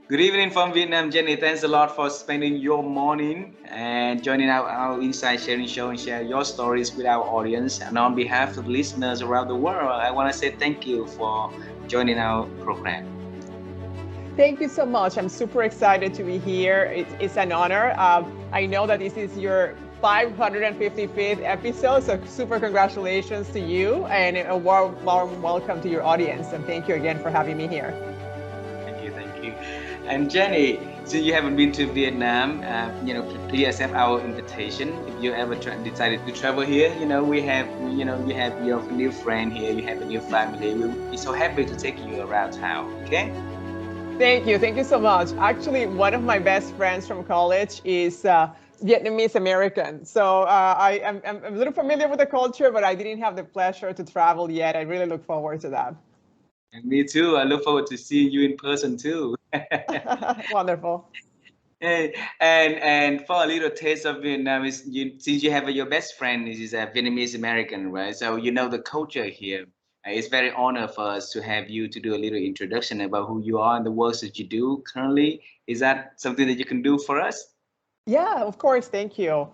Good evening from Vietnam, Jenny. Thanks a lot for spending your morning and joining our Inside Sharing show and share your stories with our audience. And on behalf of the listeners around the world, I want to say thank you for joining our program. Thank you so much. I'm super excited to be here. It's an honor. I know that this is your 555th episode, so super congratulations to you and a warm welcome to your audience. And thank you again for having me here. Thank you. And Jenny, since you haven't been to Vietnam, please accept our invitation. If you ever decided to travel here, you have your new friend here, you have a new family. We'll be so happy to take you around town. Okay? Thank you. Thank you so much. Actually, one of my best friends from college is Vietnamese American. So I'm a little familiar with the culture, but I didn't have the pleasure to travel yet. I really look forward to that. And me too. I look forward to seeing you in person too. Wonderful. And for a little taste of Vietnam, since you have your best friend is a Vietnamese American, right? So you know the culture here. It's very honor for us to have you to do a little introduction about who you are and the works that you do currently. Is that something that you can do for us? Yeah, of course. Thank you.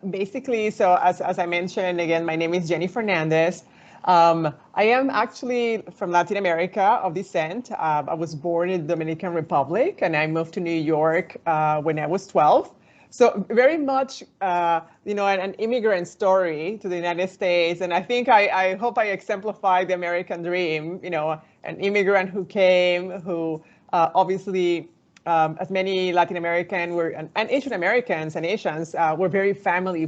Basically, so as I mentioned, again, my name is Jenny Fernandez. I am actually from Latin America of descent. I was born in the Dominican Republic and I moved to New York when I was 12. So very much, an immigrant story to the United States. And I think I hope I exemplify the American dream, an immigrant who came, who obviously as many Latin American and Asian Americans and Asians were very family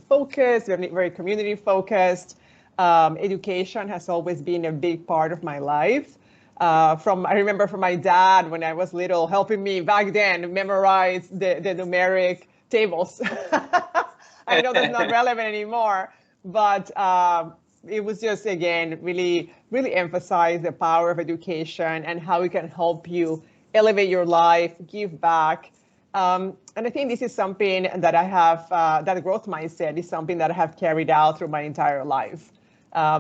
focused, very community focused. Education has always been a big part of my life. I remember from my dad when I was little, helping me back then memorize the numeric tables. I know that's not relevant anymore, but it was just, again, really, really emphasize the power of education and how it can help you elevate your life, give back. And I think this is something that I have, that growth mindset is something that I have carried out through my entire life.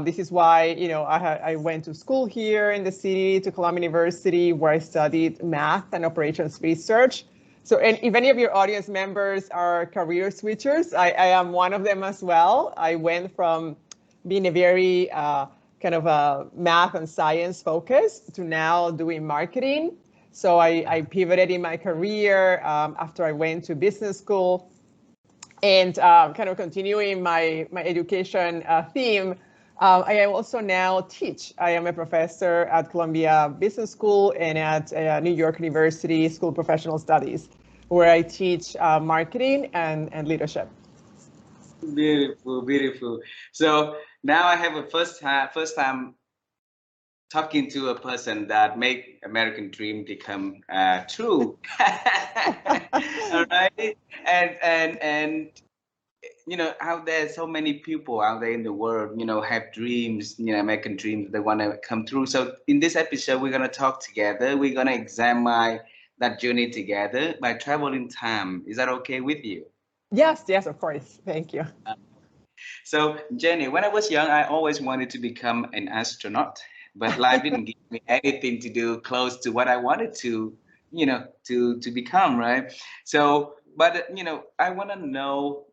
This is why, I went to school here in the city, to Columbia University, where I studied math and operations research. So and if any of your audience members are career switchers, I am one of them as well. I went from being a very kind of a math and science focus to now doing marketing. So I pivoted in my career after I went to business school and kind of continuing my education theme. I also now teach. I am a professor at Columbia Business School and at New York University School of Professional Studies, where I teach marketing and leadership. Beautiful, beautiful. So now I have a first time talking to a person that make American dream become true. All right, and out there so many people out there in the world have dreams, American dreams they want to come true. So in this episode we're going to talk together, we're going to examine that journey together by traveling time. Is that okay with you? Yes, of course. Thank you. So Jenny, when I was young I always wanted to become an astronaut, but life didn't give me anything to do close to what I wanted to become, right? So but I want to know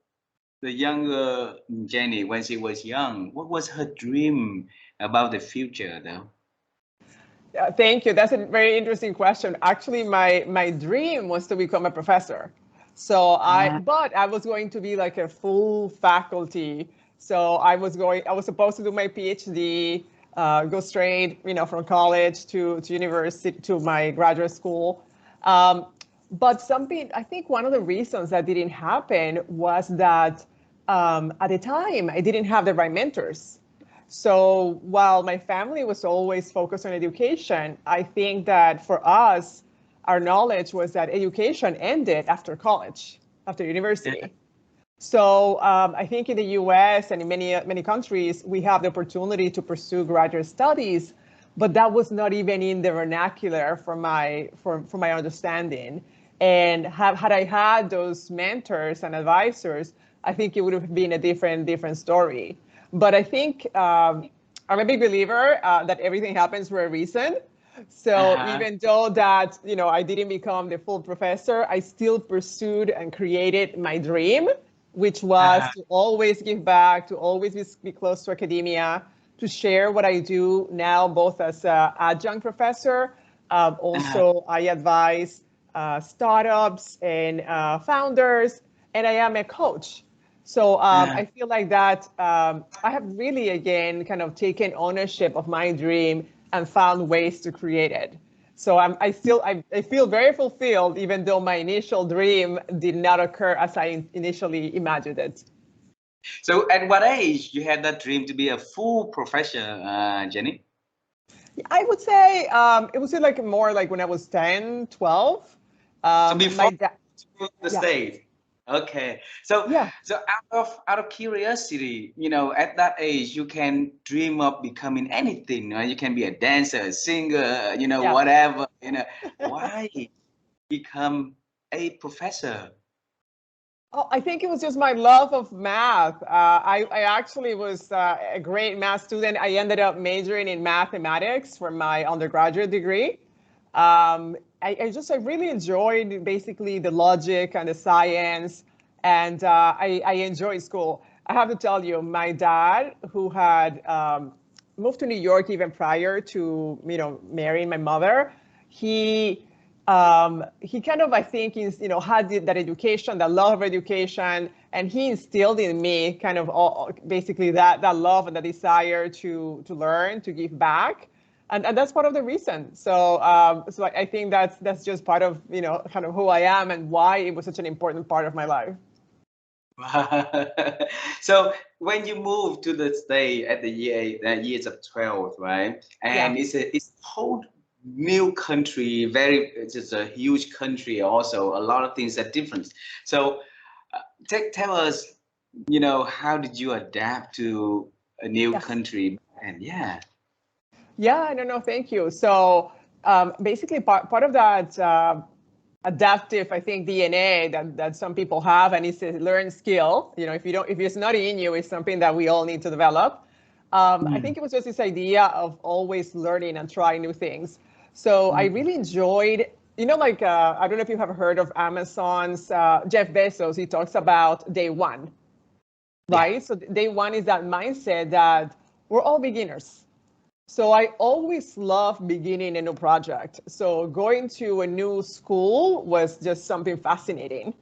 the younger Jenny, when she was young, what was her dream about the future, though? Thank you. That's a very interesting question. Actually, my dream was to become a professor. But I was going to be like a full faculty. So I was supposed to do my PhD, go straight, from college to university, to my graduate school. But I think one of the reasons that didn't happen was that at the time I didn't have the right mentors. So while my family was always focused on education, I think that for us, our knowledge was that education ended after college, after Yeah. university. So I think in the U.S. and in many countries, we have the opportunity to pursue graduate studies, but that was not even in the vernacular for my understanding. And had I had those mentors and advisors, I think it would have been a different story. But I think I'm a big believer that everything happens for a reason. So Uh-huh. even though that, I didn't become the full professor, I still pursued and created my dream, which was Uh-huh. to always give back, to always be close to academia, to share what I do now, both as an adjunct professor. Uh-huh. Also, I advise startups and founders, and I am a coach. So Uh-huh. I feel like that I have really, again, kind of taken ownership of my dream and found ways to create it. So I feel very fulfilled, even though my initial dream did not occur as I initially imagined it. So at what age you had that dream to be a full professor, Jenny? I would say it was like more like when I was 10, 12. So My before dad, to the yeah, state. Okay. So yeah, so out of curiosity, at that age you can dream of becoming anything. You can be a dancer, a singer, yeah. whatever. Why become a professor? Oh, I think it was just my love of math. I actually was a great math student. I ended up majoring in mathematics for my undergraduate degree. I really enjoyed basically the logic and the science, and I enjoyed school. I have to tell you, my dad, who had moved to New York even prior to marrying my mother, he he kind of, I think, had that education, that love of education, and he instilled in me kind of basically that love and the desire to learn, to give back, and that's part of the reason. So I think that's just part of kind of who I am and why it was such an important part of my life. So when you move to the state at the years of 12, right? Yeah. And it's a whole new country, it's just a huge country also. A lot of things are different. So tell us, how did you adapt to a new Yes. country? And yeah. Yeah, no, no, thank you. So basically, part of that adaptive, I think, DNA that some people have, and it's a learned skill. If it's not in you, it's something that we all need to develop. I Mm. think it was just this idea of always learning and trying new things. So I Mm. really enjoyed, like I don't know if you have heard of Amazon's Jeff Bezos. He talks about day one, Yeah. right? So day one is that mindset that we're all beginners. So I always love beginning a new project. So going to a new school was just something fascinating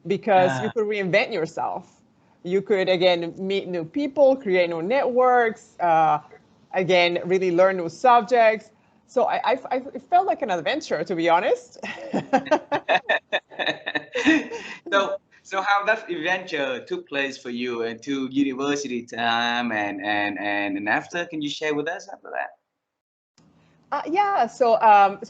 because you Uh, could reinvent yourself. You could, again, meet new people, create new networks, again, really learn new subjects. So it felt like an adventure, to be honest. so how that adventure took place for you and to university time and after, can you share with us after that? Yeah, so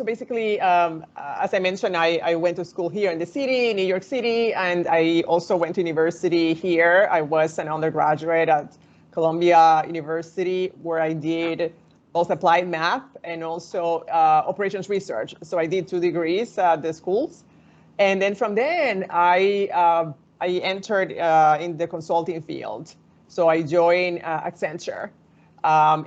basically, as I mentioned, I went to school here in the city, New York City, and I also went to university here. I was an undergraduate at Columbia University, where I did both applied math and also operations research. So I did 2 degrees at the schools, and then from then I entered in the consulting field. So I joined Accenture.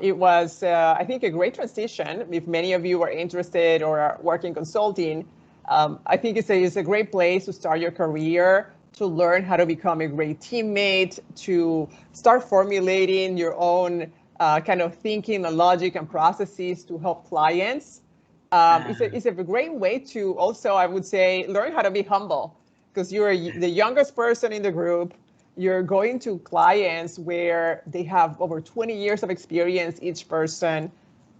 It was, I think, a great transition. If many of you are interested or are working consulting, I think it's a great place to start your career, to learn how to become a great teammate, to start formulating your own kind of thinking and logic and processes to help clients. It's a great way to also, I would say, learn how to be humble because you're the youngest person in the group. You're going to clients where they have over 20 years of experience, each person,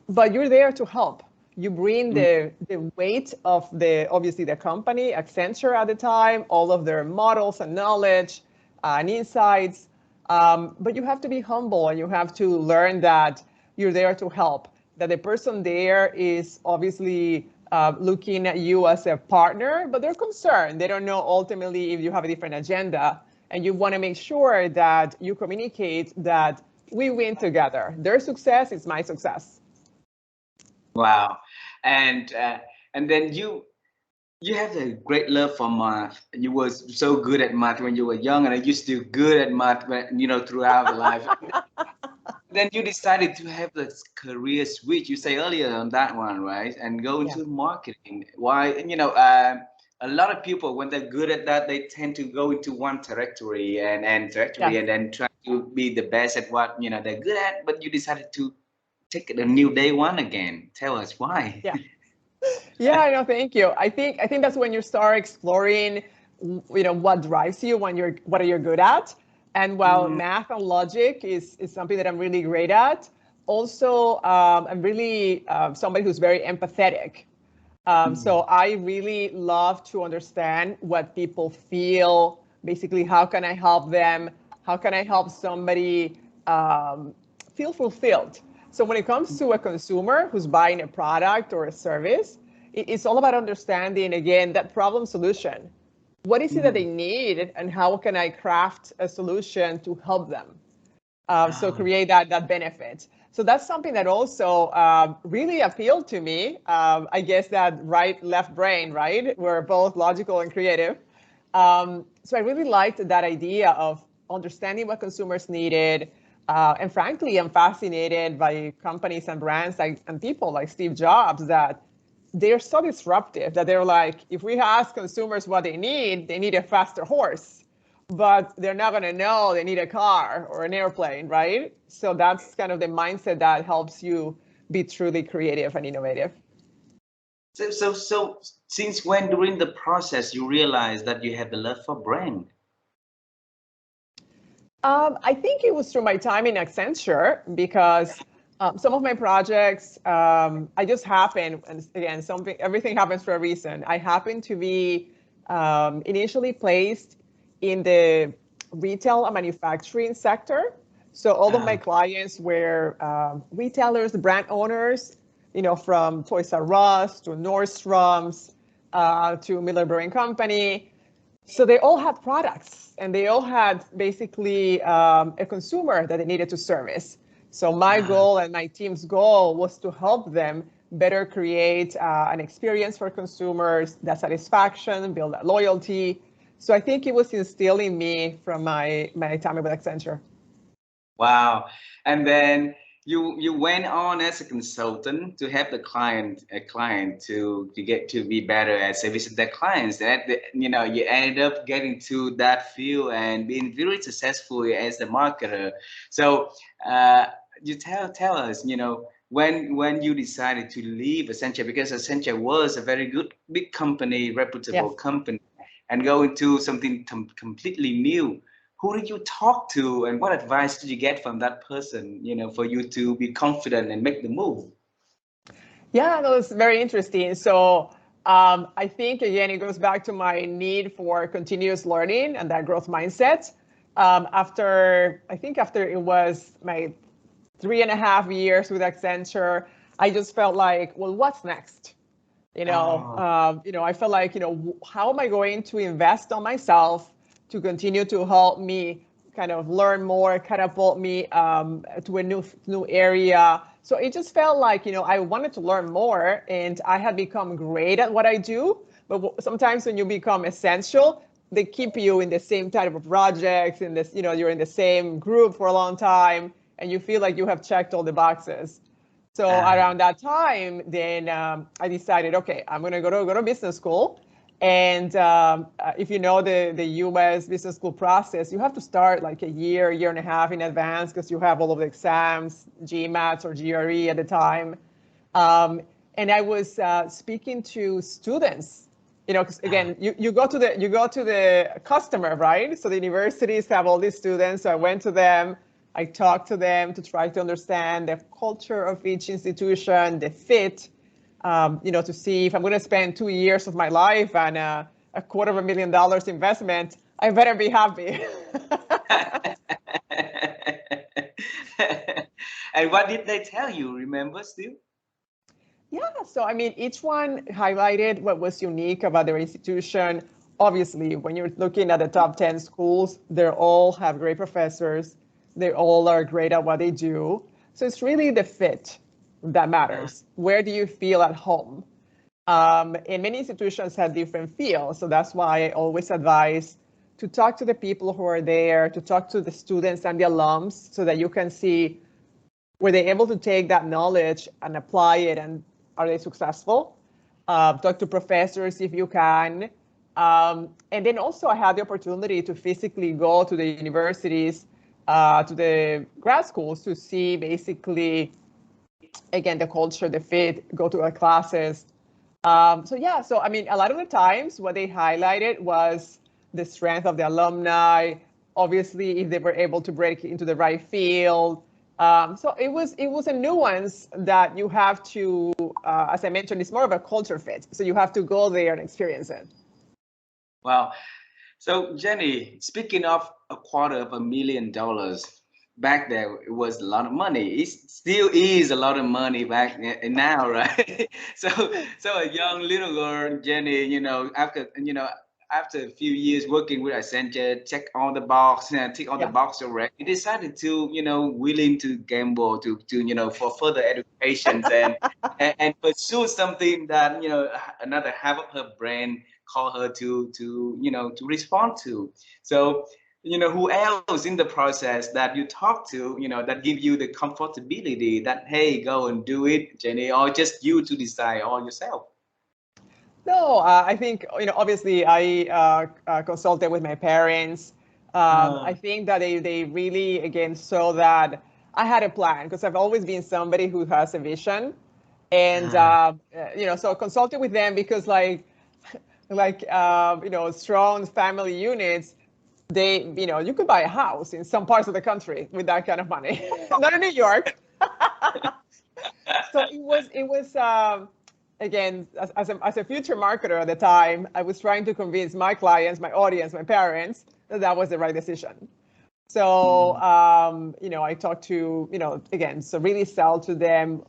but you're there to help. You bring Mm. the weight of obviously the company, Accenture at the time, all of their models and knowledge and insights. But you have to be humble and you have to learn that you're there to help, that the person there is obviously looking at you as a partner, but they're concerned. They don't know ultimately if you have a different agenda. And you want to make sure that you communicate that we win together. Their success is my success. Wow. and and then you have a great love for math. You were so good at math when you were young, and you're still good at math throughout the life. then you decided to have this career switch. You say earlier on that one, right? And go Yeah. into marketing. Why? And a lot of people when they're good at that, they tend to go into one territory Yes. and then try to be the best at what they're good at. But you decided to take it a new day one again. Tell us why. Yeah. Yeah, no, thank you. I think that's when you start exploring, what drives you, what are you good at. And while Mm, math and logic is something that I'm really great at, also I'm really somebody who's very empathetic. So mm, I really love to understand what people feel. Basically, how can I help them? How can I help somebody feel fulfilled? So when it comes to a consumer who's buying a product or a service, it's all about understanding, again, that problem solution. What is it that they mm. need, and how can I craft a solution to help them? So Ah, create that benefit. So that's something that also really appealed to me. I guess that right, left brain, right? We're both logical and creative. So I really liked that idea of understanding what consumers needed. And frankly, I'm fascinated by companies and brands and people like Steve Jobs that they're so disruptive that they're like, if we ask consumers what they need a faster horse, but they're not going to know they need a car or an airplane, right? So that's kind of the mindset that helps you be truly creative and innovative. so since when during the process you realized that you have the love for brand? I think it was through my time in Accenture because some of my projects, I just happened, and again, everything happens for a reason. I happened to be initially placed in the retail and manufacturing sector. So all of my Ah, clients were retailers, brand owners, from Toys R Us to Nordstrom's to Miller Brewing Company. So they all had products and they all had basically a consumer that they needed to service. So my ah. goal and my team's goal was to help them better create an experience for consumers, that satisfaction, build that loyalty. So I think it was instilled in me from my time with Accenture. Wow. And then you went on as a consultant to help a client to get to be better at servicing their clients. You ended up getting to that field and being very successful as a marketer. So you tell us, when you decided to leave Accenture, because Accenture was a very good big company, reputable Yes. company, and go into something completely new. Who did you talk to, and what advice did you get from that person, for you to be confident and make the move? Yeah, that was very interesting. So I think, again, it goes back to my need for continuous learning and that growth mindset. After it was my 3.5 years with Accenture, I just felt like, well, what's next? Oh, I felt like, how am I going to invest on myself to continue to help me kind of learn more, catapult me to a new area. So it just felt like, I wanted to learn more, and I had become great at what I do. But sometimes when you become essential, they keep you in the same type of projects, in this, you're in the same group for a long time, and you feel like you have checked all the boxes. So ah, around that time, then I decided, okay, I'm going to go to business school. And if you know the U.S. business school process, you have to start like a year and a half in advance because you have all of the exams, GMATs or GRE at the time. Um, and I was speaking to students, because ah. again, you go to the customer, right? So the universities have all these students. So I went to them. I talked to them to try to understand the culture of each institution, the fit, to see if I'm going to spend 2 years of my life and $250,000 investment, I better be happy. And what did they tell you? Remember still? Yeah, so I mean, each one highlighted what was unique about their institution. Obviously, when you're looking at the top 10 schools, they all have great professors. They all are great at what they do. So it's really the fit that Ah, matters. Where do you feel at home? And many institutions have different feels. So that's why I always advise to talk to the people who are there, to talk to the students and the alums so that you can see Were they able to take that knowledge and apply it, and are they successful? Talk to professors if you can. And then also I had the opportunity to physically go to the universities, to the grad schools to see basically, again, the culture, the fit, go to our classes. So I mean, a lot of the times what they highlighted was the strength of the alumni, obviously if they were able to break into the right field. So it was a nuance that you have to, as I mentioned, it's more of a culture fit. So you have to go there and experience it. Wow. So Jenny, speaking of $250,000, back there it was a lot of money. It still is a lot of money back now, right? So a young little girl, Jenny, after a few years working with Accenture, check all the box and tick all the box already, you decided to, willing to gamble to for further educations and pursue something that, another half of her brain call her to respond to. So who else in the process that you talk to, that give you the comfortability that, hey, go and do it, Jenny, or just you to decide all yourself? No, I think, obviously I consulted with my parents. I think that they really, again, saw that I had a plan, because I've always been somebody who has a vision. And, so I consulted with them because strong family units, you could buy a house in some parts of the country with that kind of money, not in New York. So it was again, as a future marketer at the time, I was trying to convince my clients, my audience, my parents that that was the right decision. So, I talked to, again, so really sell to them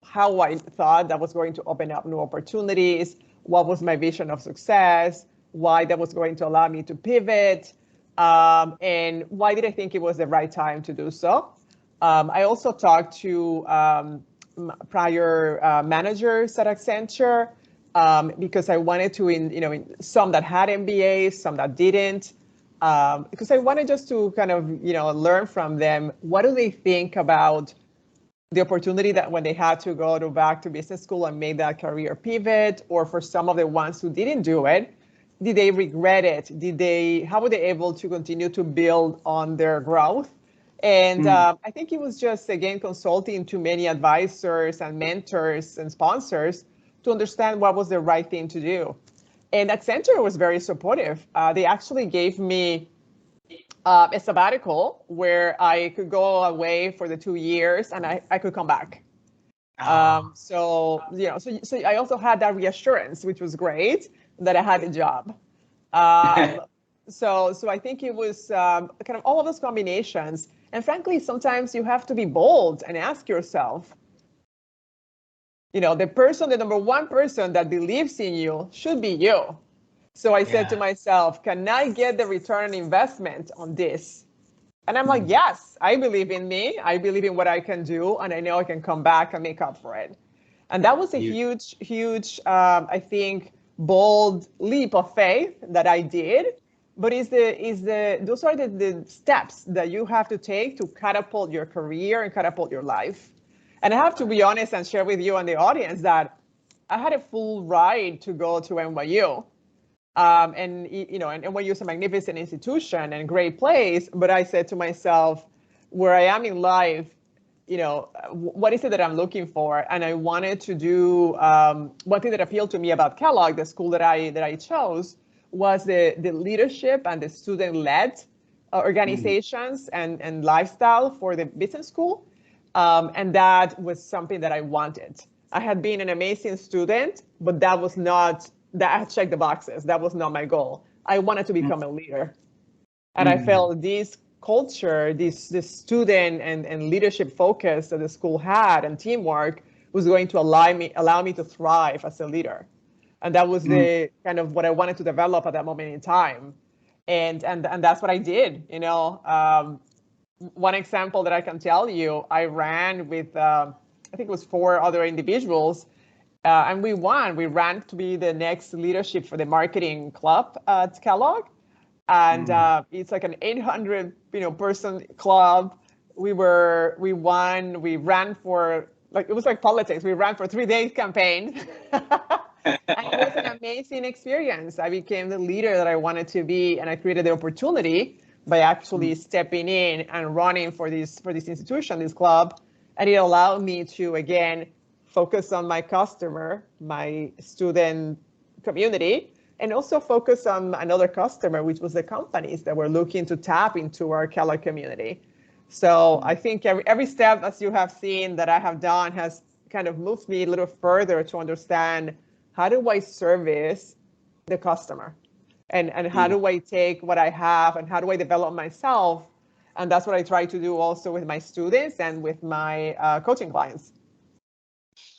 how I thought that was going to open up new opportunities, what was my vision of success, why that was going to allow me to pivot, and why did I think it was the right time to do so. I also talked to prior managers at Accenture, because I wanted to, some that had MBAs, some that didn't, because I wanted just to kind of, learn from them. What do they think about the opportunity that when they had to go back to business school and make that career pivot, or for some of the ones who didn't do it, did they regret it? How were they able to continue to build on their growth? And I think it was just, again, consulting to many advisors and mentors and sponsors to understand what was the right thing to do. And Accenture was very supportive. They actually gave me a sabbatical where I could go away for the 2 years and I could come back. So I also had that reassurance, which was great, that I had a job. So I think it was kind of all of those combinations. And frankly, sometimes you have to be bold and ask yourself, the number one person that believes in you should be you. So I said to myself, can I get the return on investment on this? And I'm like, yes, I believe in me. I believe in what I can do. And I know I can come back and make up for it. And that was a huge, I think, bold leap of faith that I did. But those are the steps that you have to take to catapult your career and catapult your life. And I have to be honest and share with you and the audience that I had a full ride to go to NYU. And NYU is a magnificent institution and great place. But I said to myself, where I am in life, what is it that I'm looking for? And I wanted to do one thing that appealed to me about Kellogg, the school that I chose, was the leadership and the student-led organizations and lifestyle for the business school. And that was something that I wanted. I had been an amazing student, but that was not, that I checked the boxes. That was not my goal. I wanted to become a leader. And I felt this culture, this student and leadership focus that the school had and teamwork was going to allow me to thrive as a leader. And that was the kind of what I wanted to develop at that moment in time. And that's what I did. One example that I can tell you, I ran with, I think it was 4 other individuals, and we won. We ran to be the next leadership for the marketing club at Kellogg. And it's like an 800 person club, we won, we ran for, like, it was like politics. We ran for 3 days campaign. And it was an amazing experience. I became the leader that I wanted to be, and I created the opportunity by actually stepping in and running for this institution, this club. And it allowed me to, again, focus on my customer, my student community, and also focus on another customer, which was the companies that were looking to tap into our Kellogg community. So I think every step, as you have seen, that I have done has kind of moved me a little further to understand, how do I service the customer? And how do I take what I have and how do I develop myself? And that's what I try to do also with my students and with my coaching clients.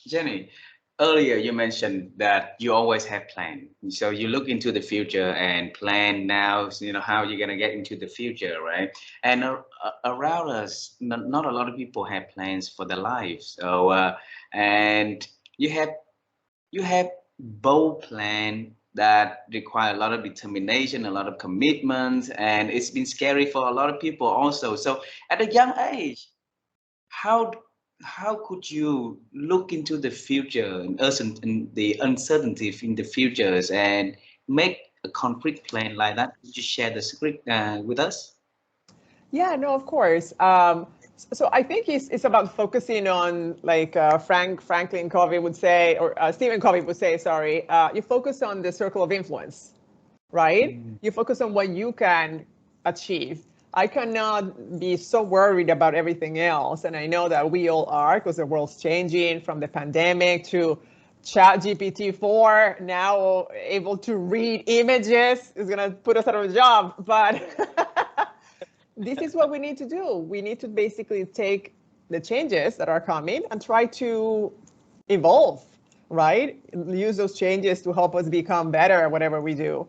Jenny, earlier you mentioned that you always have plans. So you look into the future and plan now, how you're going to get into the future, right? And around us, not a lot of people have plans for their lives. So, and you have bold plan that require a lot of determination, a lot of commitment, and it's been scary for a lot of people also. So at a young age, how could you look into the future and the uncertainty in the futures and make a concrete plan like that? Could you share the secret with us? Yeah, no, of course. So I think it's about focusing on, like Franklin Covey would say, or Stephen Covey would say, sorry, you focus on the circle of influence, right? You focus on what you can achieve. I cannot be so worried about everything else. And I know that we all are, because the world's changing from the pandemic to ChatGPT-4, now able to read images is going to put us out of a job. But this is what we need to do. We need to basically take the changes that are coming and try to evolve, right? Use those changes to help us become better at whatever we do.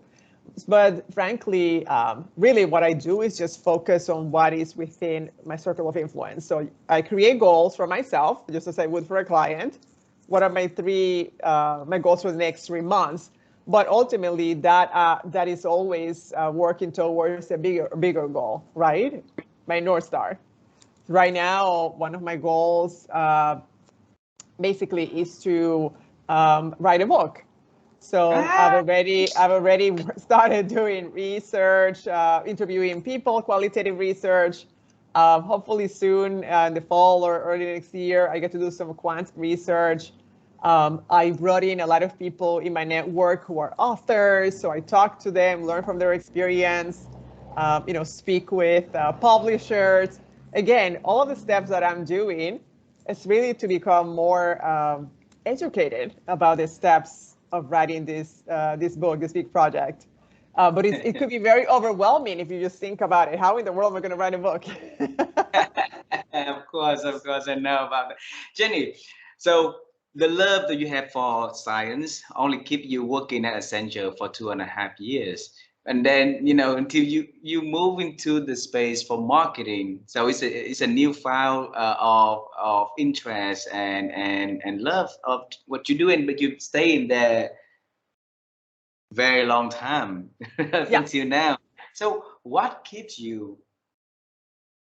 But frankly, really what I do is just focus on what is within my circle of influence. So I create goals for myself, just as I would for a client. What are my goals for the next 3 months? But ultimately, that is always working towards a bigger goal, right? My North Star. Right now, one of my goals basically is to write a book. So I've already started doing research, interviewing people, qualitative research. Hopefully soon in the fall or early next year, I get to do some quant research. I brought in a lot of people in my network who are authors, so I talk to them, learn from their experience, speak with publishers. Again, all of the steps that I'm doing is really to become more educated about the steps of writing this book, this big project. But it could be very overwhelming if you just think about it. How in the world am I going to write a book? Of course, I know about that. Jenny, so the love that you have for science only keep you working at Accenture for 2.5 years. And then, until you move into the space for marketing. So it's a new file of interest and love of what you're doing, but you stay in there very long time until now. So what keeps you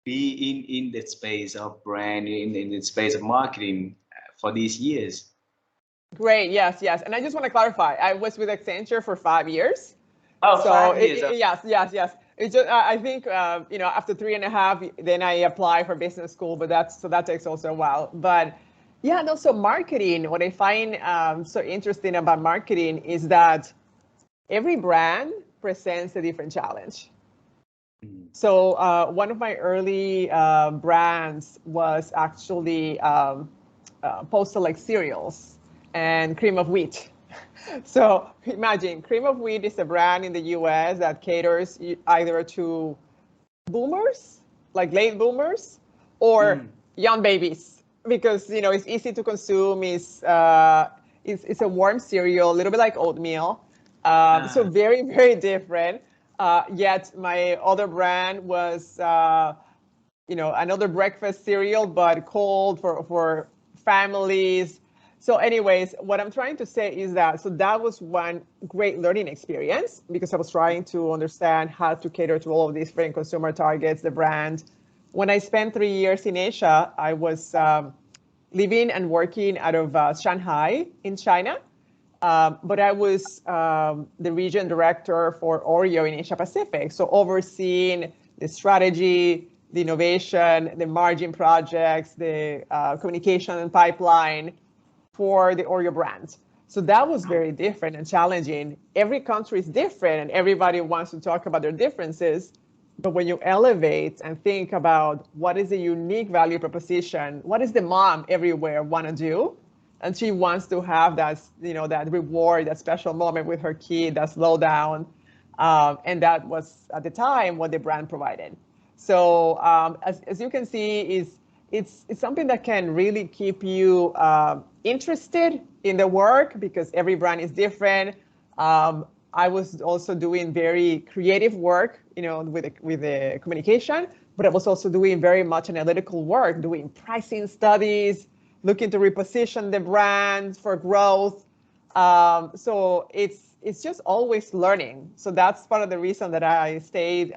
be in the space of brand, in the space of marketing for these years? Great, yes. And I just want to clarify, I was with Accenture for 5 years. Oh, so 5 years. Yes. It's just, I think, after 3.5, then I apply for business school, but that takes also a while. But yeah, no, so marketing, what I find so interesting about marketing is that every brand presents a different challenge. So one of my early brands was actually post-select cereals and cream of wheat. So imagine, cream of wheat is a brand in the US that caters either to boomers, like late boomers, or young babies, because it's easy to consume. It's a warm cereal, a little bit like oatmeal. So very, very different. Yet my other brand was another breakfast cereal, but cold for families. So anyways, what I'm trying to say is that was one great learning experience, because I was trying to understand how to cater to all of these different consumer targets, the brand, When I spent 3 years in Asia, I was living and working out of Shanghai in China. But I was the region director for Oreo in Asia Pacific. So overseeing the strategy, the innovation, the margin projects, the communication and pipeline for the Oreo brand. So that was very different and challenging. Every country is different and everybody wants to talk about their differences. But when you elevate and think about what is the unique value proposition, what is the mom everywhere want to do? And she wants to have that, that reward, that special moment with her kid, that slow down. And that was at the time what the brand provided. So as you can see, it's something that can really keep you interested in the work because every brand is different. I was also doing very creative work, with the communication, but I was also doing very much analytical work, doing pricing studies, looking to reposition the brand for growth. So it's just always learning. So that's part of the reason that I stayed,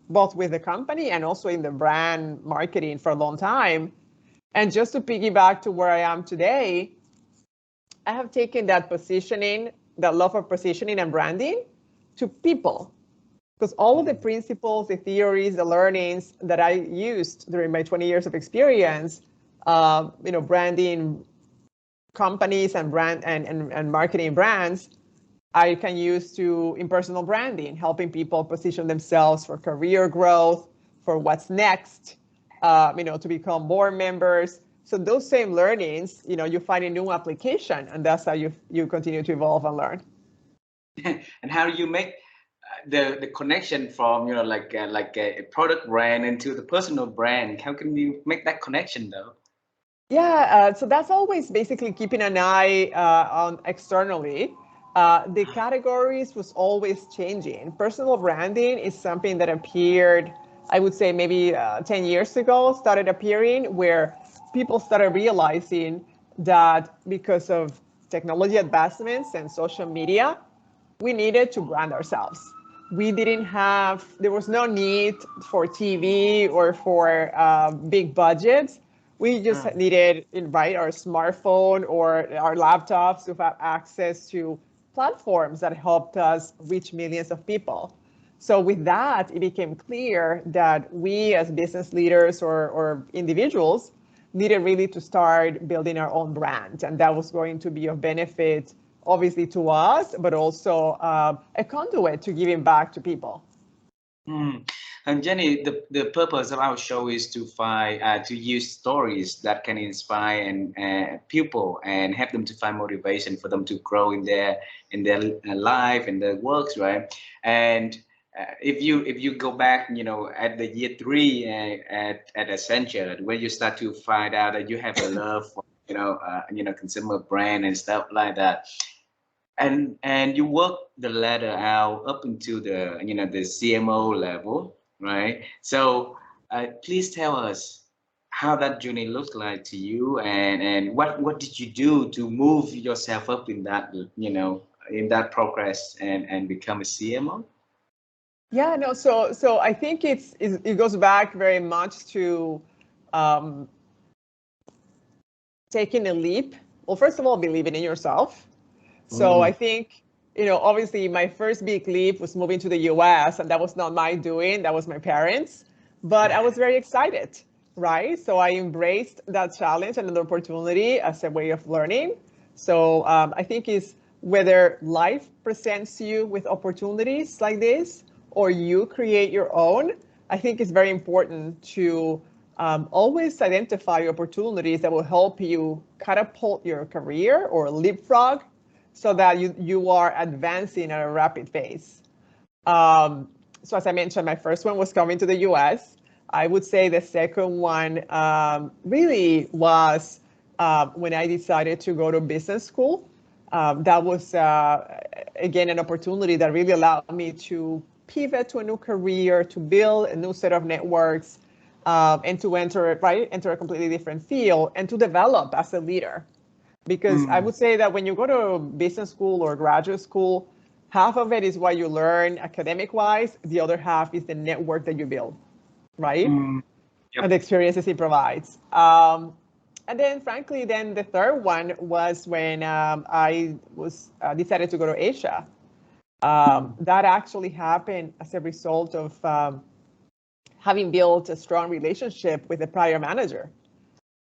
both with the company and also in the brand marketing for a long time. And just to piggyback to where I am today, I have taken that positioning, that love of positioning and branding to people. Because all of the principles, the theories, the learnings that I used during my 20 years of experience, branding companies and brand and marketing brands, I can use in personal branding, helping people position themselves for career growth, for what's next, to become board members. So those same learnings, you find a new application, and that's how you continue to evolve and learn. And how do you make the connection from like a product brand into the personal brand? How can you make that connection though? Yeah, so that's always basically keeping an eye on externally. The categories was always changing. Personal branding is something that appeared, I would say maybe 10 years ago, started appearing where people started realizing that because of technology advancements and social media, we needed to brand ourselves. There was no need for TV or for big budgets. We just needed, our smartphone or our laptops to have access to platforms that helped us reach millions of people. So with that, it became clear that we as business leaders or individuals needed really to start building our own brand. And that was going to be of benefit, obviously, to us, but also a conduit to giving back to people. And Jenny, the purpose of our show is to use stories that can inspire and people and help them to find motivation for them to grow in their life and their works, right? And if you go back, at the year 3 at Accenture, where you start to find out that you have a love for consumer brand and stuff like that. And you work the ladder out up into the the CMO level, right? So please tell us how that journey looked like to you, and what did you do to move yourself up in that in that progress and become a CMO? Yeah, no. So I think it goes back very much to taking a leap. Well, first of all, believing in yourself. So I think, obviously my first big leap was moving to the US, and that was not my doing, that was my parents, but I was very excited, right? So I embraced that challenge and the opportunity as a way of learning. So I think is whether life presents you with opportunities like this or you create your own, I think it's very important to always identify opportunities that will help you catapult your career or leapfrog, so that you are advancing at a rapid pace. So as I mentioned, my first one was coming to the US. I would say the second one really was when I decided to go to business school. That was, again, an opportunity that really allowed me to pivot to a new career, to build a new set of networks, and to enter a completely different field and to develop as a leader. Because I would say that when you go to business school or graduate school, half of it is what you learn academic-wise. The other half is the network that you build. right? Yep. And the experiences he provides. And then, frankly, then the third one was when I was decided to go to Asia. That actually happened as a result of having built a strong relationship with the prior manager.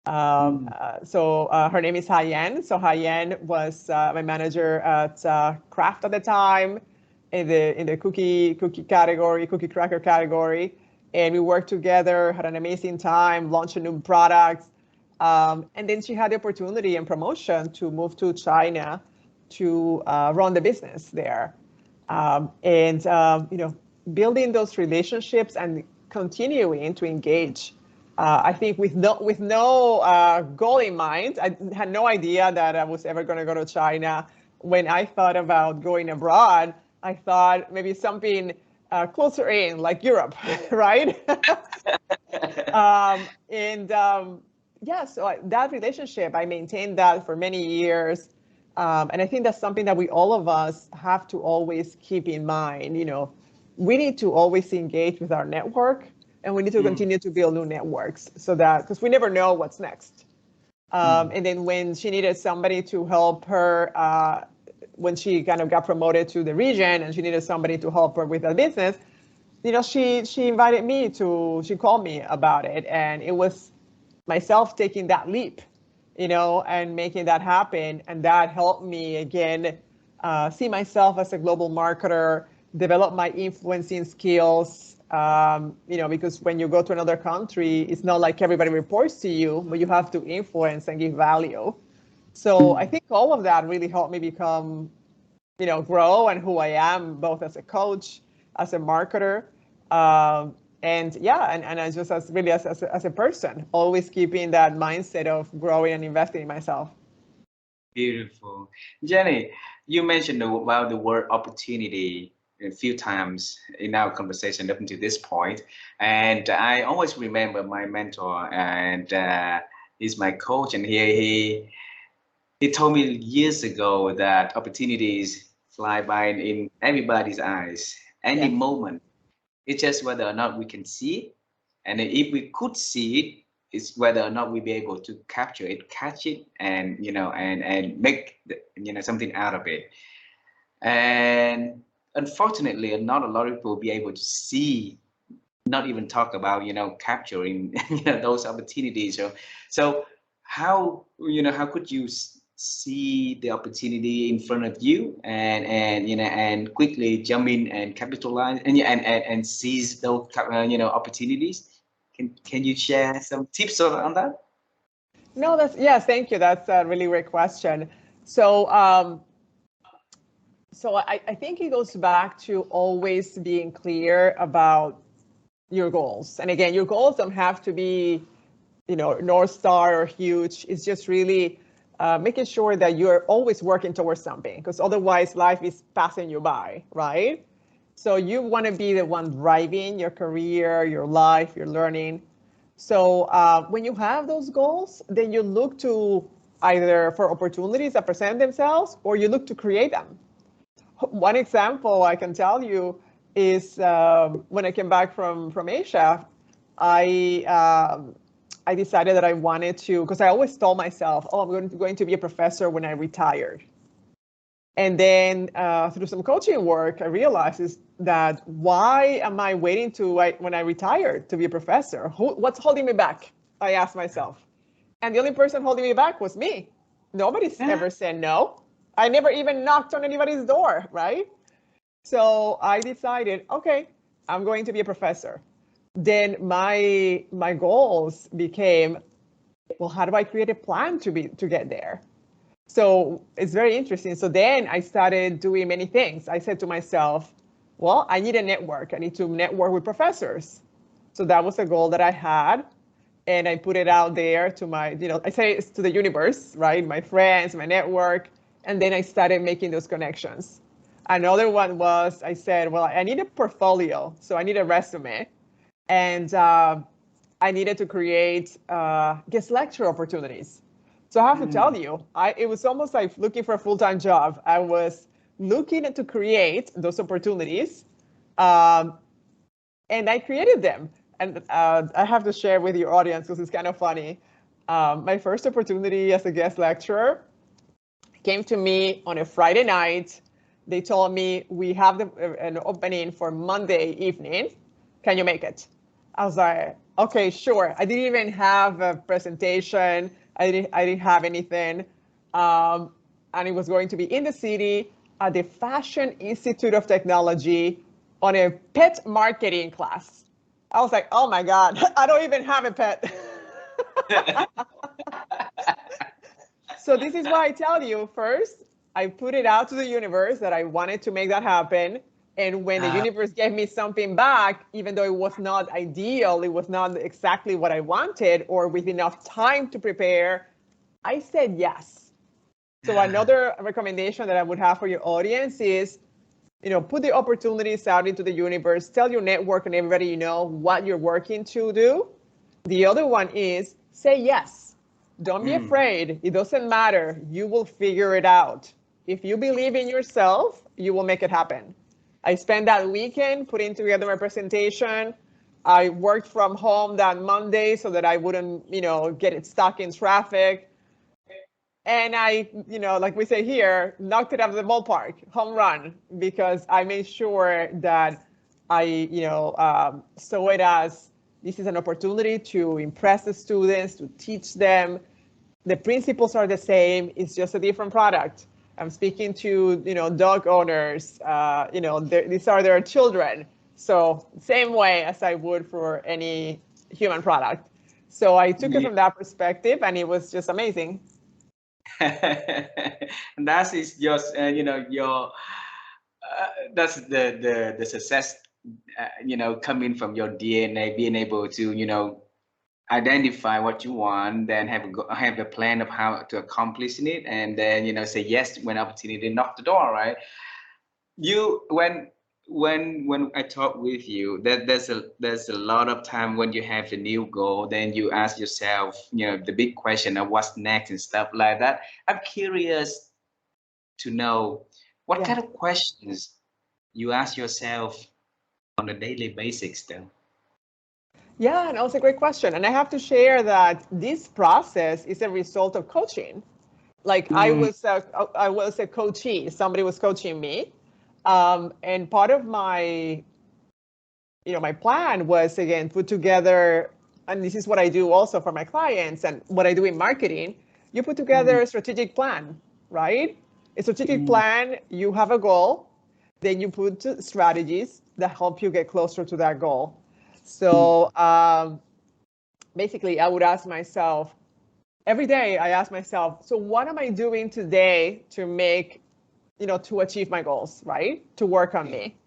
So her name is Hyen. So Hyen was my manager at Kraft at the time, in the cookie category, cookie cracker category, and we worked together, had an amazing time, launched a new product, and then she had the opportunity and promotion to move to China to run the business there, and you know, building those relationships and continuing to engage. I think with no goal in mind. I had no idea that I was ever going to go to China. When I thought about going abroad, I thought maybe something closer in, like Europe, right? Yeah, so that relationship, I maintained that for many years. And I think that's something that we all of us have to always keep in mind. You know, we need to always engage with our network, and we need to continue to build new networks, so that, because we never know what's next. And then when she needed somebody to help her, when she kind of got promoted to the region and she needed somebody to help her with the business, you know, she invited me to, she called me about it, and it was myself taking that leap, you know, and making that happen. And that helped me again see myself as a global marketer, develop my influencing skills. You know, because when you go to another country, it's not like everybody reports to you, but you have to influence and give value. So I think all of that really helped me become, you know, grow and who I am, both as a coach, as a marketer, and yeah, and I just as really as a person, always keeping that mindset of growing and investing in myself. Beautiful. Jenny, you mentioned about the word opportunity a few times in our conversation up until this point. And I always remember my mentor, and he's my coach. And he told me years ago that opportunities fly by in everybody's eyes, any Yes. moment. It's just whether or not we can see it. And if we could see it, it's whether or not we be able to capture it, catch it, and and make something out of it. And unfortunately, not a lot of people will be able to see, not even talk about capturing those opportunities. So how how could you see the opportunity in front of you, and quickly jump in and capitalize and seize those opportunities? Can you share some tips on that? No, that's, yes, thank you. That's a really great question. So, I think it goes back to always being clear about your goals. And again, your goals don't have to be, you know, North Star or huge. It's just really making sure that you're always working towards something, because otherwise life is passing you by, right? So you want to be the one driving your career, your life, your learning. So when you have those goals, then you look to either for opportunities that present themselves, or you look to create them. One example I can tell you is when I came back from Asia, I decided that I wanted to, because I always told myself, oh, I'm going to be a professor when I retired. And then through some coaching work, I realized is that why am I waiting to when I retire to be a professor? What's holding me back? I asked myself. And the only person holding me back was me. Nobody's ever said no. I never even knocked on anybody's door, right? So I decided, okay, I'm going to be a professor. Then my goals became, well, how do I create a plan to get there? So it's very interesting. So then I started doing many things. I said to myself, well, I need a network. I need to network with professors. So that was a goal that I had. And I put it out there to my, you know, I say it's to the universe, right? My friends, my network. And then I started making those connections. Another one was, I said, well, I need a portfolio. So I need a resume. And I needed to create guest lecture opportunities. So I have to tell you, it was almost like looking for a full-time job. I was looking to create those opportunities, and I created them. and I have to share with your audience because it's kind of funny. My first opportunity as a guest lecturer came to me on a Friday night. They told me, we have an opening for Monday evening. Can you make it? I was like, okay, sure. I didn't even have a presentation. I didn't have anything. And it was going to be in the city at the Fashion Institute of Technology on a pet marketing class. I was like, oh my God, I don't even have a pet. So this is why I tell you, first, I put it out to the universe that I wanted to make that happen. And when the universe gave me something back, even though it was not ideal, it was not exactly what I wanted or with enough time to prepare, I said yes. So another recommendation that I would have for your audience is, put the opportunities out into the universe, tell your network and everybody you know what you're working to do. The other one is say yes. Don't be afraid. It doesn't matter. You will figure it out. If you believe in yourself, you will make it happen. I spent that weekend putting together my presentation. I worked from home that Monday so that I wouldn't, get it stuck in traffic. And I, like we say here, knocked it out of the ballpark, home run, because I made sure that I, saw it as this is an opportunity to impress the students, to teach them. The principles are the same. It's just a different product. I'm speaking to, dog owners, these are their children. So same way as I would for any human product. So I took it from that perspective and it was just amazing. And that is just, your, that's the success, coming from your DNA, being able to, identify what you want, then have a plan of how to accomplish it, and then say yes when opportunity knock the door, right? When I talk with you, that there's a lot of time when you have a new goal, then you ask yourself, the big question of what's next and stuff like that. I'm curious to know what kind of questions you ask yourself on a daily basis though. Yeah, and that's a great question. And I have to share that this process is a result of coaching. Like I was a coachee. Somebody was coaching me. And part of my, my plan was, again, put together, and this is what I do also for my clients and what I do in marketing, you put together a strategic plan, right? A strategic plan, you have a goal, then you put strategies that help you get closer to that goal. So basically, I would ask myself, every day I ask myself, so what am I doing today to make, to achieve my goals, right? To work on me.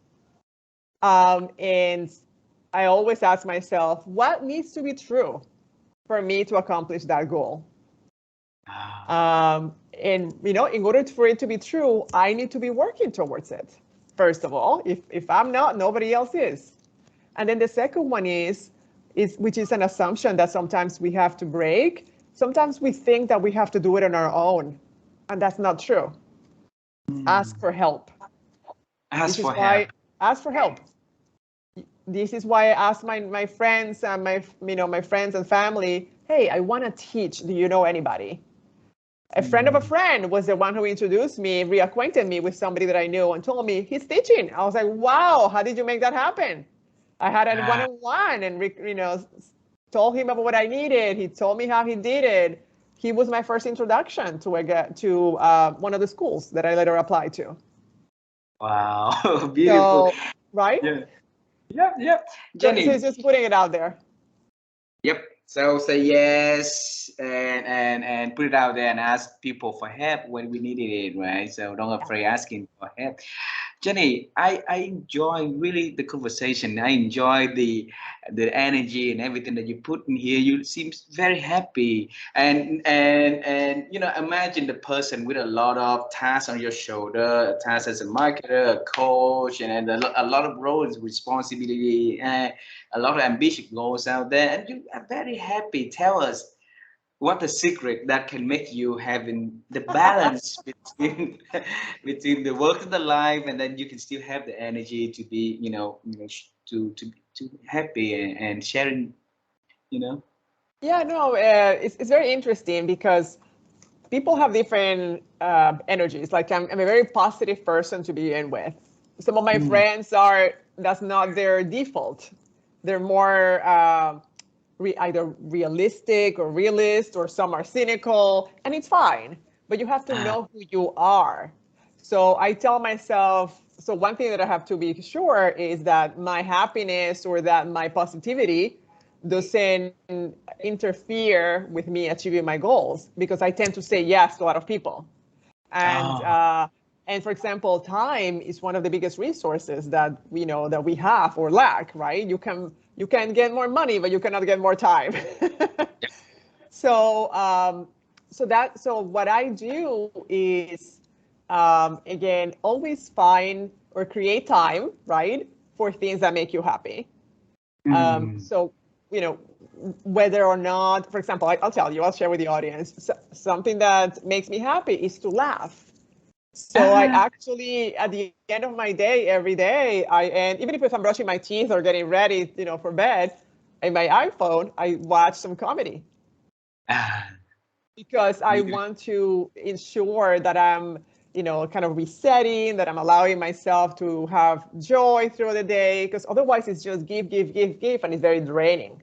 And I always ask myself, what needs to be true for me to accomplish that goal? And, in order for it to be true, I need to be working towards it. First of all, if I'm not, nobody else is. And then the second one is which is an assumption that sometimes we have to break. Sometimes we think that we have to do it on our own, and that's not true. Ask for help. Ask for help. Ask for help. This is why I ask my friends and my friends and family, hey, I want to teach. Do you know anybody? A friend of a friend was the one who introduced me, reacquainted me with somebody that I knew and told me he's teaching. I was like, wow, how did you make that happen? I had a one-on-one and, told him about what I needed. He told me how he did it. He was my first introduction to one of the schools that I later applied to. Wow, beautiful. So, right? Yeah. Jenny. So it's just putting it out there. Yep. So say yes and put it out there and ask people for help when we needed it, right? So don't afraid asking for help. Jenny, I enjoy really the conversation. I enjoy the energy and everything that you put in here. You seem very happy and imagine the person with a lot of tasks on your shoulder, a task as a marketer, a coach, and a lot of roles, responsibility, and a lot of ambitious goals out there. And you are very happy. Tell us what the secret that can make you having the balance between the work and the life, and then you can still have the energy to be, to to be happy and sharing, you know. Yeah, no, it's very interesting because people have different energies. Like I'm a very positive person to begin with. Some of my Mm. friends that's not their default. They're more either realistic or realist, or some are cynical, and it's fine. But you have to Ah, know who you are. So I tell myself, so one thing that I have to be sure is that my happiness or that my positivity doesn't interfere with me achieving my goals, because I tend to say yes to a lot of people. And oh, and for example, time is one of the biggest resources that we know that we have or lack, right? You can get more money, but you cannot get more time. yeah. So so what I do is again, always find or create time, right, for things that make you happy. Mm. So, whether or not, for example, I'll tell you, I'll share with the audience, something that makes me happy is to laugh. So I Ah, actually, at the end of my day, every day, and even if I'm brushing my teeth or getting ready, for bed, in my iPhone, I watch some comedy, ah, because I yeah, want to ensure that I'm, kind of resetting, that I'm allowing myself to have joy through the day, because otherwise it's just give, give, give, give, and it's very draining.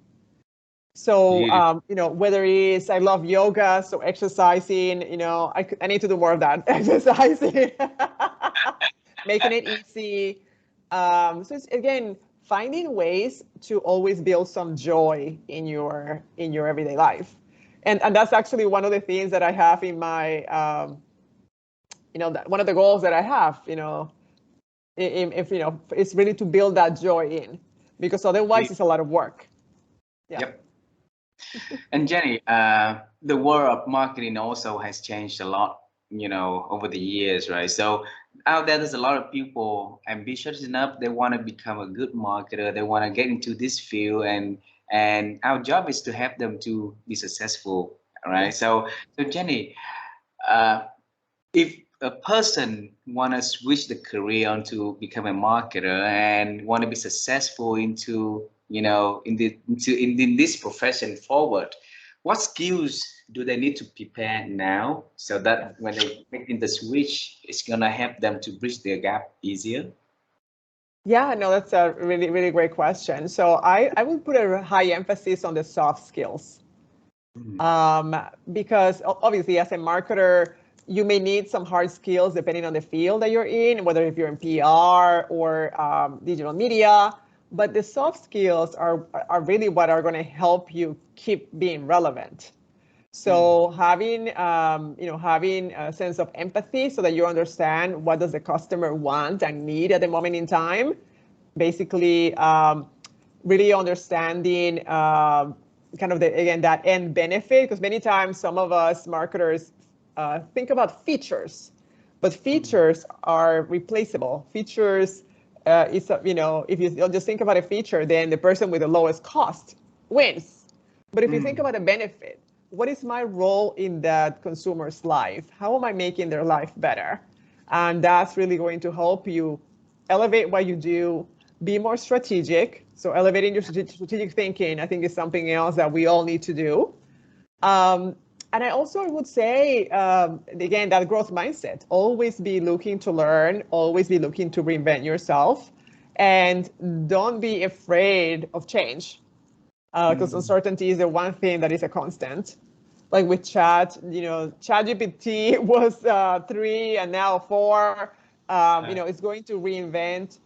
So, beautiful. whether it is, I love yoga, so exercising, I need to do more of that, exercising, making it easy. So it's, again, finding ways to always build some joy in your everyday life. And that's actually one of the things that I have in my, one of the goals that I have, if, it's really to build that joy in, because otherwise it's a lot of work. Yeah. Yep. And Jenny, the world of marketing also has changed a lot, over the years, right? So out there, there's a lot of people ambitious enough. They want to become a good marketer. They want to get into this field, and our job is to help them to be successful, all right? Yes. So Jenny, uh, if a person want to switch the career onto become a marketer and want to be successful into in this profession forward, what skills do they need to prepare now so that when they making the switch, it's gonna help them to bridge their gap easier? Yeah, no, that's a really, really great question. So I would put a high emphasis on the soft skills. Mm. Um, because obviously, as a marketer, you may need some hard skills depending on the field that you're in, whether if you're in PR or digital media. But the soft skills are really what are going to help you keep being relevant. Mm. So having a sense of empathy so that you understand what does the customer want and need at the moment in time. Basically, really understanding kind of that end benefit, because many times some of us marketers think about features, but Mm. features are replaceable. Features is if you just think about a feature, then the person with the lowest cost wins. But if you think Mm. about a benefit, what is my role in that consumer's life? How am I making their life better? And that's really going to help you elevate what you do, be more strategic. So elevating your strategic thinking, I think, is something else that we all need to do. And I also would say, again, that growth mindset, always be looking to learn, always be looking to reinvent yourself, and don't be afraid of change, because Mm. uncertainty is the one thing that is a constant. Like with chat, ChatGPT was 3 and now 4. It's going to reinvent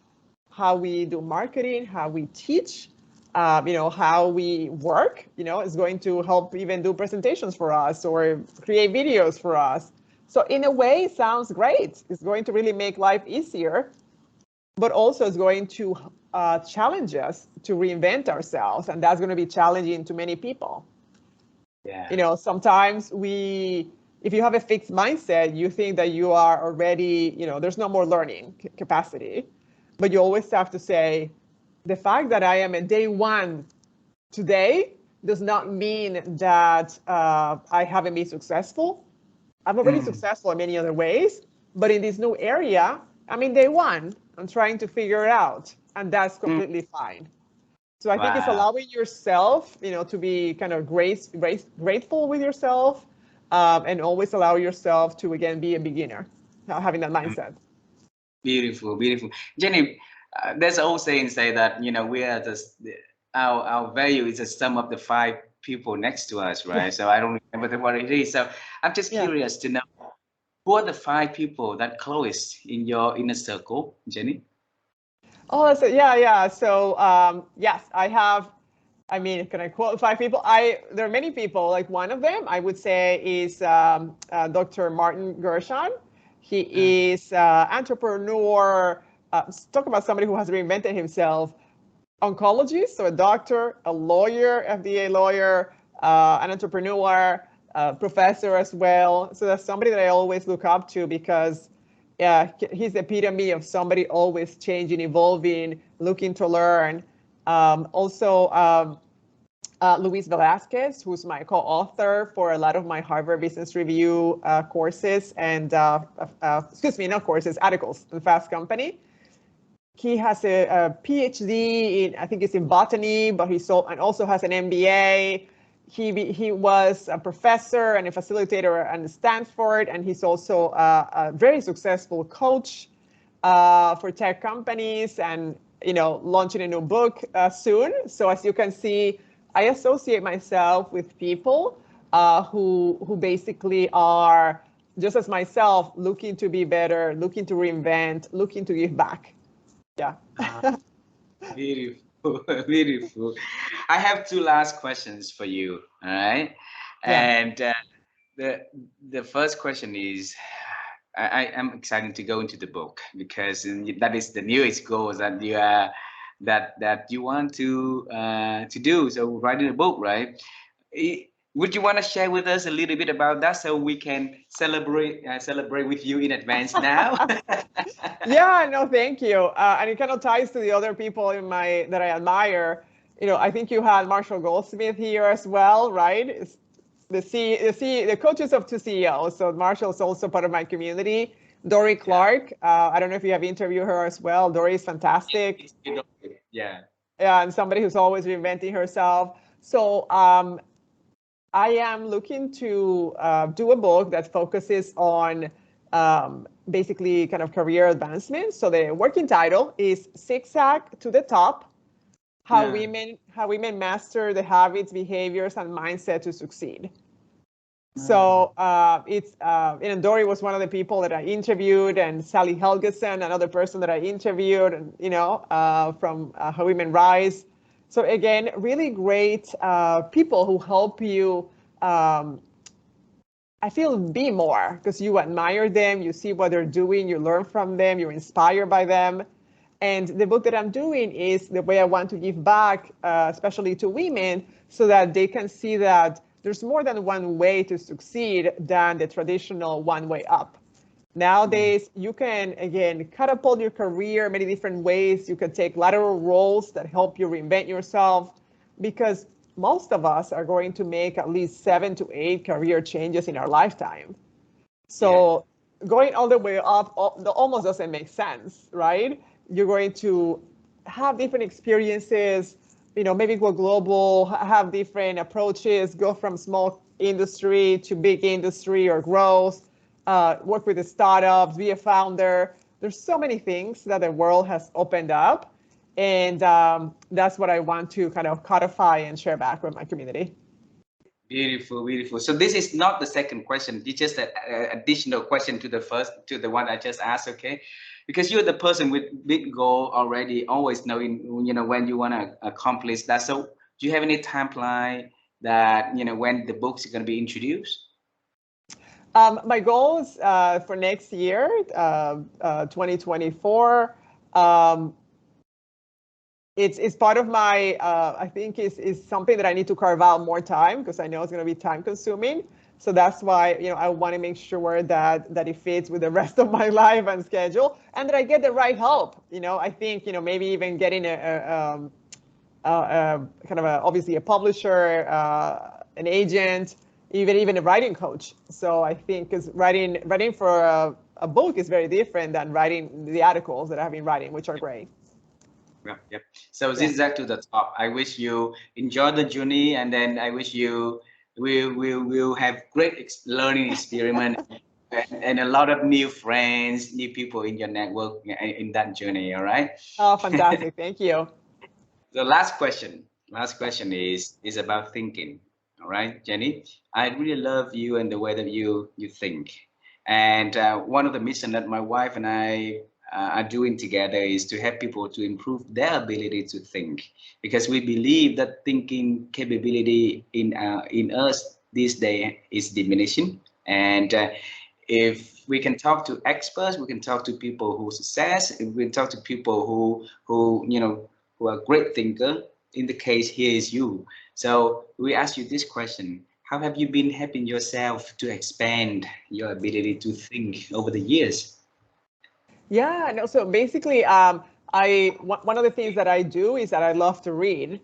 how we do marketing, how we teach, how we work. It's going to help even do presentations for us or create videos for us. So in a way, it sounds great. It's going to really make life easier, but also it's going to challenge us to reinvent ourselves, and that's going to be challenging to many people. Yeah. Sometimes if you have a fixed mindset, you think that you are already, there's no more learning capacity, but you always have to say, the fact that I am a day one today does not mean that I haven't been successful. I'm already Mm. successful in many other ways, but in this new area, I'm in day one. I'm trying to figure it out, and that's Mm. completely fine. So I think it's Wow. allowing yourself, to be kind of grateful with yourself, and always allow yourself to, again, be a beginner, having that mindset. Beautiful, beautiful. Jenny, there's old saying say that, we are our value is the sum of the five people next to us, Yeah, right? So I don't remember what it is. So I'm just yeah. curious to know who are the five people that closest in your inner circle, Jenny? Oh, so yeah, yeah. So yes, I have. I mean, can I quote five people? There are many people. Like one of them, I would say, is Dr. Martin Gershon. He is entrepreneur. Talk about somebody who has reinvented himself. Oncologist, so a doctor, a lawyer, FDA lawyer, an entrepreneur, professor as well. So that's somebody that I always look up to because he's the epitome of somebody always changing, evolving, looking to learn. Luis Velasquez, who's my co-author for a lot of my Harvard Business Review courses and, excuse me, not courses, articles in Fast Company. He has a PhD in, I think it's in botany, but and also has an MBA. He was a professor and a facilitator at Stanford, and he's also a very successful coach for tech companies, and launching a new book soon. So as you can see, I associate myself with people who basically are just as myself, looking to be better, looking to reinvent, looking to give back. Yeah. Beautiful, beautiful. I have two last questions for you. All right, Yeah. and the the first question is, I am excited to go into the book because that is the newest goals that you want to do. So writing a book, right? Would you want to share with us a little bit about that so we can celebrate with you in advance now? Yeah, no, thank you. And it kind of ties to the other people that I admire. I think you had Marshall Goldsmith here as well, right? It's the coaches of two CEOs. So Marshall's also part of my community. Dory Yeah. Clark. I don't know if you have interviewed her as well. Dory is fantastic. Yeah. Yeah, and somebody who's always reinventing herself. So I am looking to do a book that focuses on basically kind of career advancement. So the working title is Zigzag to the Top: How Yeah. Women Master the Habits, Behaviors, and Mindset to Succeed. Ah, So Dory was one of the people that I interviewed, and Sally Helgeson, another person that I interviewed, and from How Women Rise. So again, really great people who help you. I feel be more because you admire them, you see what they're doing, you learn from them, you're inspired by them. And the book that I'm doing is the way I want to give back, especially to women, so that they can see that there's more than one way to succeed than the traditional one way up. Nowadays, you can, again, catapult your career many different ways. You can take lateral roles that help you reinvent yourself, because most of us are going to make at least 7 to 8 career changes in our lifetime. yeah. So going all the way up almost doesn't make sense, right? You're going to have different experiences, maybe go global, have different approaches, go from small industry to big industry or growth, work with the startups, be a founder. There's so many things that the world has opened up. And that's what I want to kind of codify and share back with my community. Beautiful, beautiful. So this is not the second question. It's just an additional question to the one I just asked. Okay, because you're the person with big goal already, always knowing when you want to accomplish that. So do you have any timeline that when the books are going to be introduced? My goals for next year, 2024. It's part of my, I think is something that I need to carve out more time, because I know it's going to be time consuming. So that's why, I want to make sure that it fits with the rest of my life and schedule, and that I get the right help. I think, maybe even getting a kind of obviously a publisher, an agent, even a writing coach. So I think because writing for a book is very different than writing the articles that I've been writing, which are great. Yep, yep. So Yeah. zigzag to the top. I wish you enjoy the journey, and then I wish you will have great learning experiment and a lot of new friends, new people in your network in that journey. All right. Oh, fantastic. Thank you. The last question. Last question is about thinking. All right, Jenny. I really love you and the way that you think. And one of the mission that my wife and I are doing together is to help people to improve their ability to think, because we believe that thinking capability in us this day is diminishing. And if we can talk to experts, we can talk to people who success, if we can talk to people who who are great thinker. In the case here is you. So we ask you this question: how have you been helping yourself to expand your ability to think over the years? Yeah, no, so basically, one of the things that I do is that I love to read.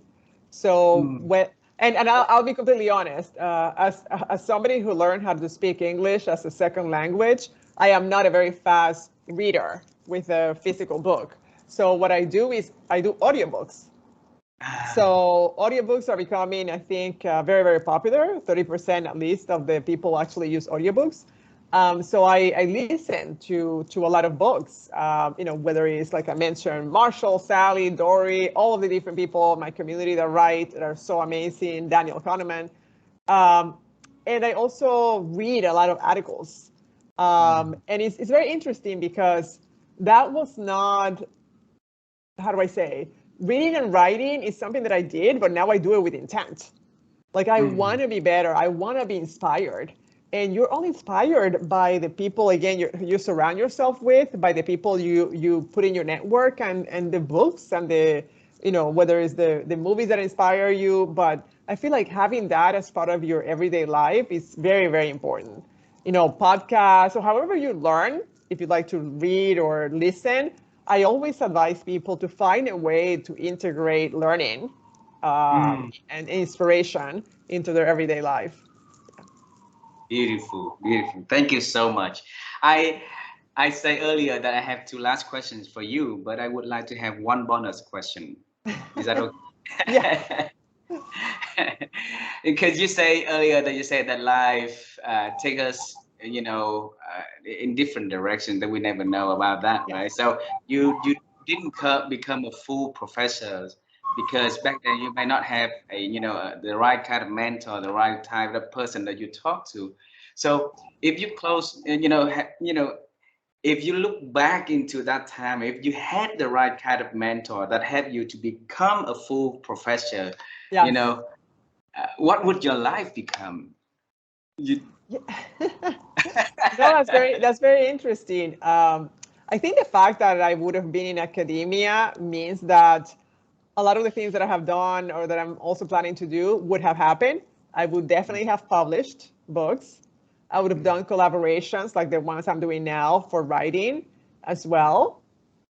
So Mm. when and I'll be completely honest, as somebody who learned how to speak English as a second language, I am not a very fast reader with a physical book. So what I do is I do audiobooks. Ah, So audiobooks are becoming, I think, very, very popular. 30% at least of the people actually use audiobooks. So I listen to a lot of books, whether it's like I mentioned, Marshall, Sally, Dory, all of the different people in my community that write that are so amazing, Daniel Kahneman. Um, and I also read a lot of articles. And it's very interesting because that was not, how do I say, reading and writing is something that I did, but now I do it with intent. Like I mm, want to be better. I want to be inspired. And you're only inspired by the people, again, you surround yourself with, by the people you put in your network and the books and whether it's the movies that inspire you. But I feel like having that as part of your everyday life is very, very important. Podcasts or however you learn, if you like to read or listen, I always advise people to find a way to integrate learning mm. and inspiration into their everyday life. Beautiful, beautiful. Thank you so much. I I say earlier that I have two last questions for you, but I would like to have one bonus question. Is that Yeah. okay? Because you say earlier that you said that life take us, in different directions that we never know about that, Yes. right? So you didn't become a full professor because back then you may not have the right kind of mentor, the right type of person that you talk to. So if you close, if you look back into that time, if you had the right kind of mentor that helped you to become a full professor, you Yes. know, what would your life become? You, Yeah. No, that's very interesting. I think the fact that I would have been in academia means that a lot of the things that I have done or that I'm also planning to do would have happened. I would definitely have published books. I would have done collaborations like the ones I'm doing now for writing as well.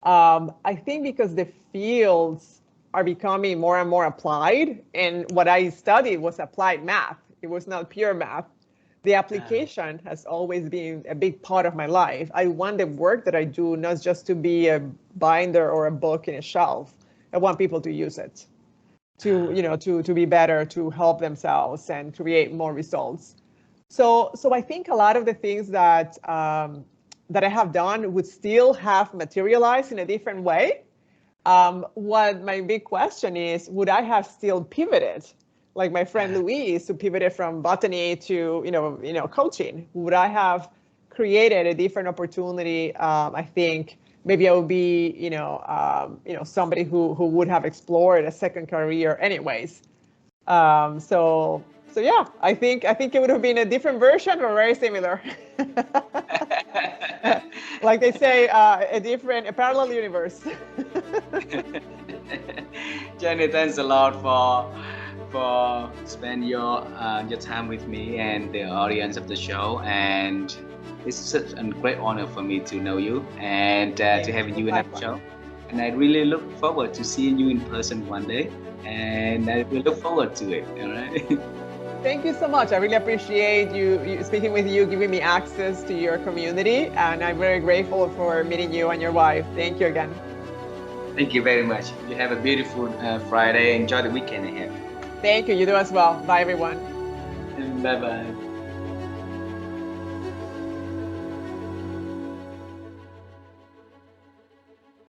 I think because the fields are becoming more and more applied, and what I studied was applied math. It was not pure math. The application has always been a big part of my life. I want the work that I do not just to be a binder or a book in a shelf. I want people to use it to be better, to help themselves and create more results. So I think a lot of the things that I have done would still have materialized in a different way. What my big question is, would I have still pivoted, like my friend Louise, who pivoted from botany to coaching? Would I have created a different opportunity? I think maybe I would be somebody who would have explored a second career anyways. So yeah, I think it would have been a different version, but very similar. Like they say, a parallel universe. Jenny, thanks a lot for spend your time with me and the audience of the show. And it's such a great honor for me to know you and to Thank have you. you in our Likewise. show. And I really look forward to seeing you in person one day. And I will look forward to it. All right. Thank you so much. I really appreciate you speaking with you, giving me access to your community, and I'm very grateful for meeting you and your wife. Thank you again. Thank you very much. You have a beautiful Friday. Enjoy the weekend ahead. Thank you. You do as well. Bye, everyone. Bye bye.